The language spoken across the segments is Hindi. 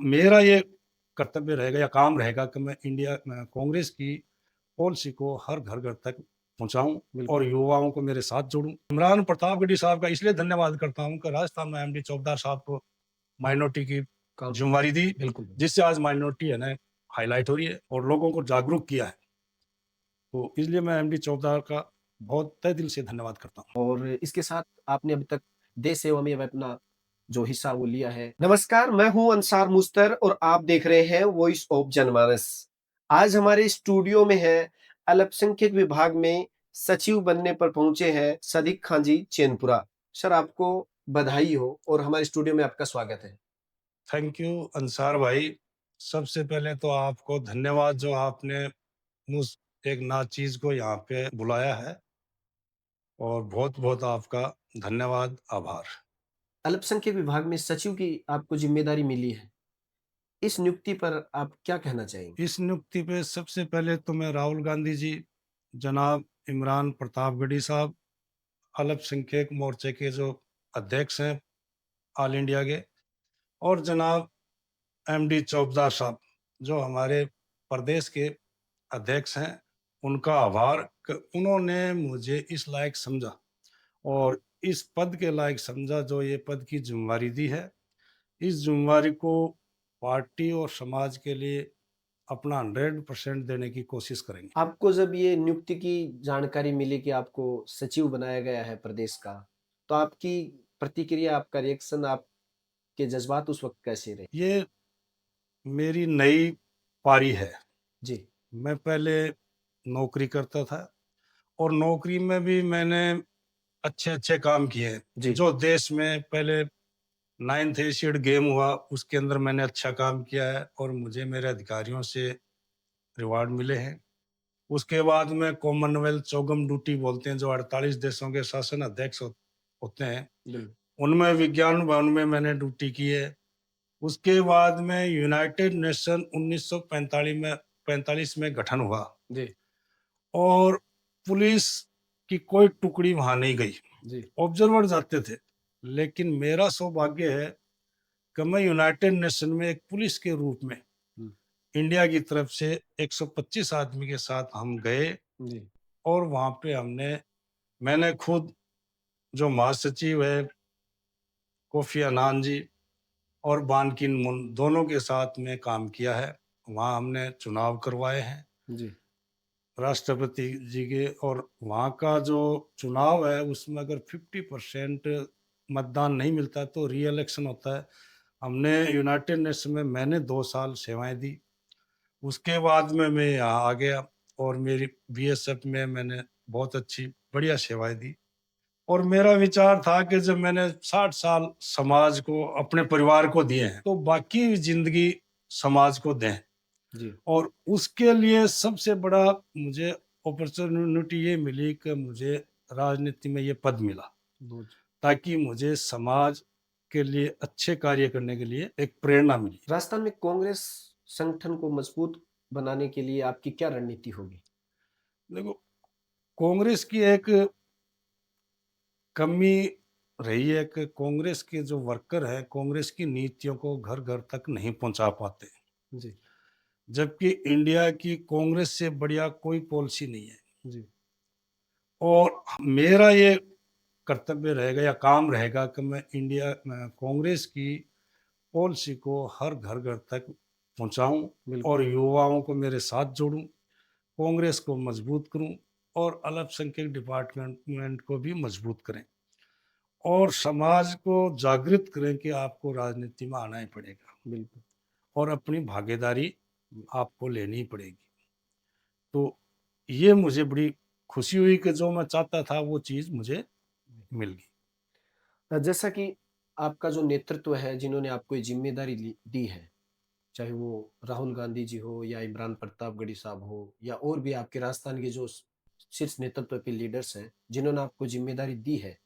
मेरा ये कर्तव्य रहेगा या काम रहेगा कि मैं कांग्रेस की पॉलिसी को हर घर-घर तक पहुँचाऊँ और युवाओं को मेरे साथ जोड़ूँ। इमरान प्रतापगढ़ी साहब का इसलिए धन्यवाद करता हूँ कि राजस्थान में एमडी चौकीदार साहब को माइनॉरिटी की ज़िम्मेवारी दी, जिससे आज माइनॉरिटी है ना हाइलाइट हो रही है और लोगों को जागरूक किया है। तो इसलिए मैं एमडी चौकीदार का बहुत तहे दिल से धन्यवाद करता हूँ। और इसके साथ आपने अभी तक देश सेवा में अपना जो हिस्सा वो लिया है। नमस्कार, मैं हूं अंसार मुस्तर और आप देख रहे हैं वॉइस ऑफ जनमानस। आज हमारे स्टूडियो में है अल्पसंख्यक विभाग में सचिव बनने पर पहुंचे हैं सदीक खान जी चैनपुरा। सर, आपको बधाई हो और हमारे स्टूडियो में आपका स्वागत है। थैंक यू अंसार भाई। सबसे पहले तो आपको धन्यवाद जो आपने मुझ एक नाचीज को यहाँ पे बुलाया है और बहुत-बहुत आपका धन्यवाद, आभार। अल्पसंख्यक विभाग में सचिव की आपको जिम्मेदारी मिली है, इस नियुक्ति पर आप क्या कहना चाहेंगे? इस नियुक्ति पे सबसे पहले तो मैं राहुल गांधी जी, जनाब इमरान प्रतापगढ़ी साहब, अल्पसंख्यक मोर्चे के जो अध्यक्ष हैं ऑल इंडिया के, और जनाब एमडी चौकीदार साहब जो हमारे प्रदेश के अध्यक्ष हैं, उनका आभार कि उन्होंने मुझे इस लायक समझा और इस पद के लायक समझा जो ये पद की ज़िम्मेवारी दी है। इस ज़िम्मेवारी को पार्टी और समाज के लिए अपना 100% देने की कोशिश करेंगे। आपको जब ये नियुक्ति की जानकारी मिली कि आपको सचिव बनाया गया है प्रदेश का, तो आपकी प्रतिक्रिया, आपका रिएक्शन, आपके जज़्बात उस वक़्त कैसे रहे? ये मेरी नई पारी है। जी, मैं पहले नौकरी करता था और नौकरी में भी मैंने अच्छे-अच्छे काम किए हैं। जी, जो देश में पहले 9th एशियड गेम हुआ, उसके अंदर मैंने अच्छा काम किया है और मुझे मेरे अधिकारियों से रिवार्ड मिले हैं। उसके बाद में कॉमनवेल्थ चौगम ड्यूटी बोलते हैं, जो 48 देशों के शासन अध्यक्ष होते हैं, बिल्कुल। उनमें विज्ञान भवन में मैंने ड्यूटी की है। उसके बाद में यूनाइटेड नेशन 1945 में गठन हुआ जी, और पुलिस की कोई टुकड़ी वहाँ नहीं गई। जी, ऑब्जर्वर जाते थे, लेकिन मेरा सौभाग्य है कि मैं यूनाइटेड नेशन में एक पुलिस के रूप में हुँ, इंडिया की तरफ से 125 आदमी के साथ हम गए जी, और वहाँ पे मैंने खुद जो महासचिव है कोफी अन्नान जी और बान की मून दोनों के साथ में काम किया है। वहाँ हमने चुनाव करवाए हैं जी, राष्ट्रपति जी के, और वहाँ का जो चुनाव है उसमें अगर 50% मतदान नहीं मिलता तो री इलेक्शन होता है। हमने यूनाइटेड नेशन में मैंने 2 साल सेवाएँ दी। उसके बाद में मैं यहाँ आ गया और मेरी बीएसएफ में मैंने बहुत अच्छी बढ़िया सेवाएँ दी और मेरा विचार था कि जब मैंने 60 साल समाज को, अपने परिवार को दिए हैं, तो बाकी ज़िंदगी समाज को दें। जी, और उसके लिए सबसे बड़ा मुझे अपॉर्च्युनिटी ये मिली कि मुझे राजनीति में ये पद मिला, बहुत। ताकि मुझे समाज के लिए अच्छे कार्य करने के लिए एक प्रेरणा मिली। राजस्थान में कांग्रेस संगठन को मजबूत बनाने के लिए आपकी क्या रणनीति होगी? देखो, कांग्रेस की एक कमी रही है कि कांग्रेस के जो वर्कर हैं, कांग्रेस की नीतियों को घर-घर तक नहीं पहुँचा पाते। जी, जबकि इंडिया की कांग्रेस से बढ़िया कोई पॉलिसी नहीं है। जी, और मेरा ये कर्तव्य रहेगा या काम रहेगा कि मैं कांग्रेस की पॉलिसी को हर घर-घर तक पहुँचाऊँ बिल्कुल। और युवाओं को मेरे साथ जोड़ूँ, कांग्रेस को मजबूत करूँ और अल्पसंख्यक डिपार्टमेंट को भी मजबूत करें और समाज को जागृत करें कि आपको राजनीति में आना ही पड़ेगा बिल्कुल। और अपनी भागीदारी आपको लेनी ही पड़ेगी। तो ये मुझे बड़ी खुशी हुई कि जो मैं चाहता था वो चीज़ मुझे मिल गई। जैसा कि आपका जो नेतृत्व है, जिन्होंने आपको ये ज़िम्मेदारी दी है, चाहे वो राहुल गांधी जी हो या इमरान प्रतापगढ़ी साहब हो या और भी आपके राजस्थान के जो शीर्ष नेतृत्व के लीडर्स हैं, जिन्होंने आपको ज़िम्मेदारी दी है,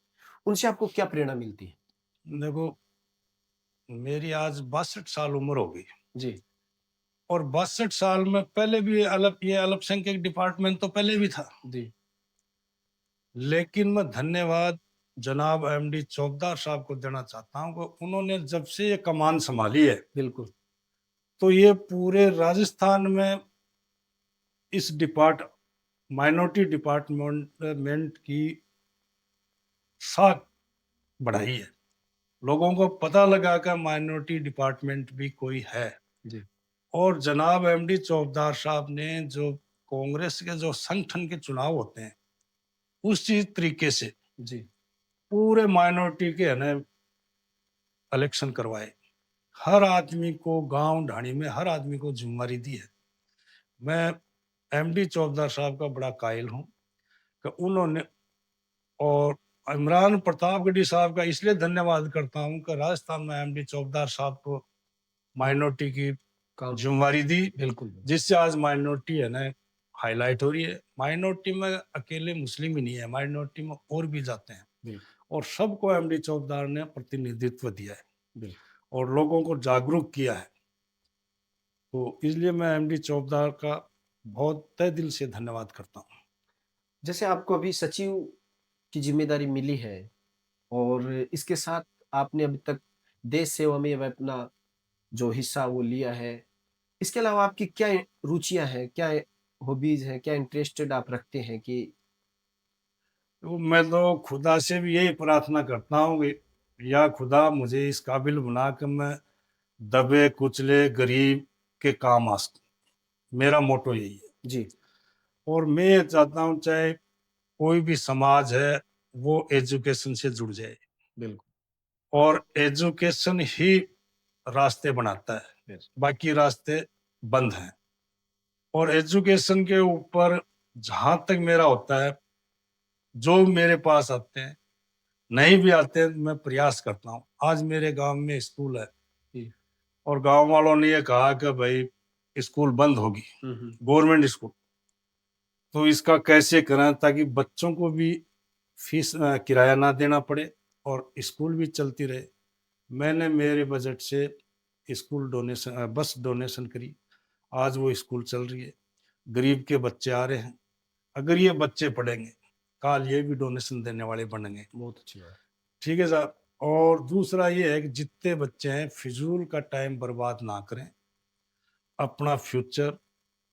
उनसे आपको क्या प्रेरणा मिलती है? देखो, मेरी आज 62 साल उम्र हो गई जी, और 62 साल में पहले भी ये अल्पसंख्यक डिपार्टमेंट तो पहले भी था। जी, लेकिन मैं धन्यवाद जनाब एमडी चौकीदार साहब को देना चाहता हूँ कि उन्होंने जब से ये कमान सँभाली है, बिल्कुल। तो ये पूरे राजस्थान में इस माइनॉरिटी डिपार्टमेंट की साख बढ़ाई है। लोगों को पता लगा कि माइनॉरिटी डिपार्टमेंट भी कोई है। जी, और जनाब एमडी चौकदार साहब ने जो कांग्रेस के जो संगठन के चुनाव होते हैं, उस चीज तरीके से जी, पूरे माइनॉरिटी के है ना इलेक्शन करवाए। हर आदमी को गांव ढाणी में हर आदमी को जिम्मेदारी दी है। मैं एमडी चौकदार साहब का बड़ा कायल हूँ कि उन्होंने, और इमरान प्रतापगढ़ी साहब का इसलिए धन्यवाद करता हूँ कि राजस्थान में एमडी चौकदार साहब को माइनॉरिटी की काम जिम्मेदारी दी, बिल्कुल, जिससे आज माइनॉरिटी है ना हाईलाइट हो रही है। माइनॉरिटी में अकेले मुस्लिम ही नहीं है, माइनॉरिटी में और भी जाते हैं, बिल्कुल, और सबको एमडी चौकदार ने प्रतिनिधित्व दिया है बिल्कुल। और लोगों को जागरूक किया है। तो इसलिए मैं एमडी चौकदार का बहुत तहे दिल से धन्यवाद करता हूँ। जैसे आपको अभी सचिव की ज़िम्मेदारी मिली है और इसके साथ आपने अभी तक देश सेवा में वह अपना जो हिस्सा वो लिया है। इसके अलावा आपकी क्या रुचियाँ हैं? क्या हॉबीज़ हैं? क्या इंटरेस्टेड आप रखते हैं कि तो मैं तो खुदा से भी यही प्रार्थना करता हूँ कि या खुदा मुझे इस काबिल बना कि मैं दबे कुचले गरीब के काम आ सकूं। मेरा मोटो यही है। जी, और मैं ये चाहता हूँ चाहे कोई भी समाज है वो एजुकेशन से जुड़ जाए, बिल्कुल। और एजुकेशन ही रास्ते बनाता है, यस। बाकी रास्ते बंद हैं। और एजुकेशन के ऊपर जहां तक मेरा होता है, जो मेरे पास आते हैं, नहीं भी आते हैं, मैं प्रयास करता हूँ। आज मेरे गांव में स्कूल है जी। और गांव वालों ने ये कहा कि भाई स्कूल बंद होगी, हुँ, हुँ। गवर्नमेंट स्कूल, तो इसका कैसे करें ताकि बच्चों को भी फीस किराया ना देना पड़े और स्कूल भी चलती रहे। मैंने मेरे बजट से स्कूल डोनेशन बस डोनेशन करी। आज वो स्कूल चल रही है, गरीब के बच्चे आ रहे हैं। अगर ये बच्चे पढ़ेंगे, कल ये भी डोनेशन देने वाले बनेंगे। बहुत अच्छी बात। ठीक है साहब। और दूसरा ये है कि जितने बच्चे हैं फिजूल का टाइम बर्बाद ना करें। अपना फ्यूचर,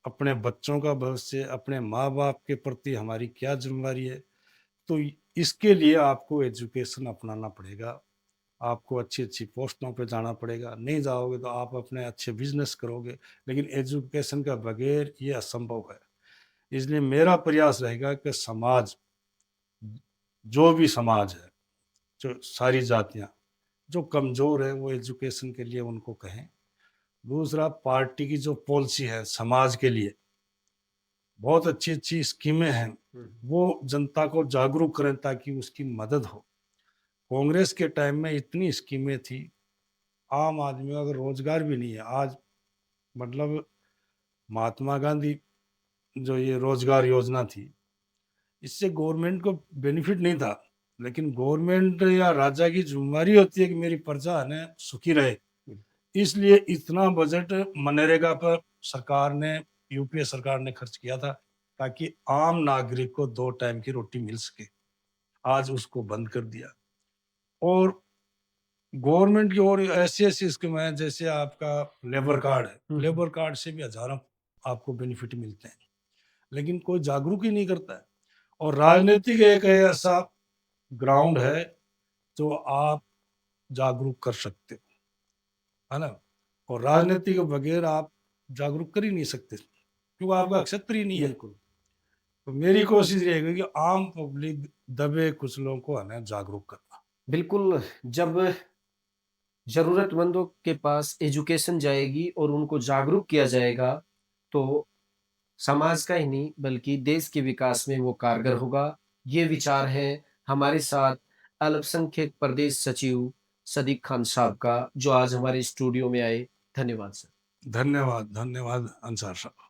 अपने बच्चों का भविष्य, अपने माँ बाप के प्रति हमारी क्या जिम्मेदारी है, तो इसके लिए आपको एजुकेशन अपनाना पड़ेगा। आपको अच्छी अच्छी पोस्टों पे जाना पड़ेगा। नहीं जाओगे तो आप अपने अच्छे बिजनेस करोगे, लेकिन एजुकेशन का बगैर ये असंभव है। इसलिए मेरा प्रयास रहेगा कि समाज, जो भी समाज है, जो सारी जातियां जो कमजोर है, वो एजुकेशन के लिए उनको कहें। दूसरा, पार्टी की जो पॉलिसी है समाज के लिए, बहुत अच्छी अच्छी स्कीमें हैं, हुँ, वो जनता को जागरूक करें ताकि उसकी मदद हो। कांग्रेस के टाइम में इतनी स्कीमें थी, आम आदमी को अगर रोजगार भी नहीं है आज, मतलब महात्मा गांधी जो ये रोजगार योजना थी, इससे गवर्नमेंट को बेनिफिट नहीं था, लेकिन गवर्नमेंट या राजा की जिम्मेदारी होती है कि मेरी प्रजा है ना सुखी रहे। हुँ। इसलिए इतना बजट मनरेगा पर सरकार ने, यूपीए सरकार ने खर्च किया था ताकि आम नागरिक को 2 टाइम की रोटी मिल सके। आज उसको बंद कर दिया। और गवर्नमेंट की और ऐसी-ऐसी स्कीम है, जैसे आपका लेबर कार्ड है। हुँ, हुँ। लेबर कार्ड से भी हज़ारों आपको बेनिफिट मिलते हैं, लेकिन कोई जागरूक ही नहीं करता है। और राजनीतिक एक ऐसा ग्राउंड है जो आप जागरूक कर सकते हो, है ना? और राजनीति के बगैर आप जागरूक कर ही नहीं सकते, क्योंकि आपका क्षेत्र ही नहीं है। बिल्कुल। तो मेरी कोशिश रहेगी कि आम पब्लिक, दबे कुचलों को है ना जागरूक करना। बिल्कुल, जब ज़रूरतमंदों के पास एजुकेशन जाएगी और उनको जागरूक किया जाएगा, तो समाज का ही नहीं बल्कि देश के विकास में वो कारगर होगा। ये विचार है हमारे साथ अल्पसंख्यक प्रदेश सचिव सदीक खान साहब का, जो आज हमारे स्टूडियो में आए। धन्यवाद सर। धन्यवाद, धन्यवाद अंसार साहब।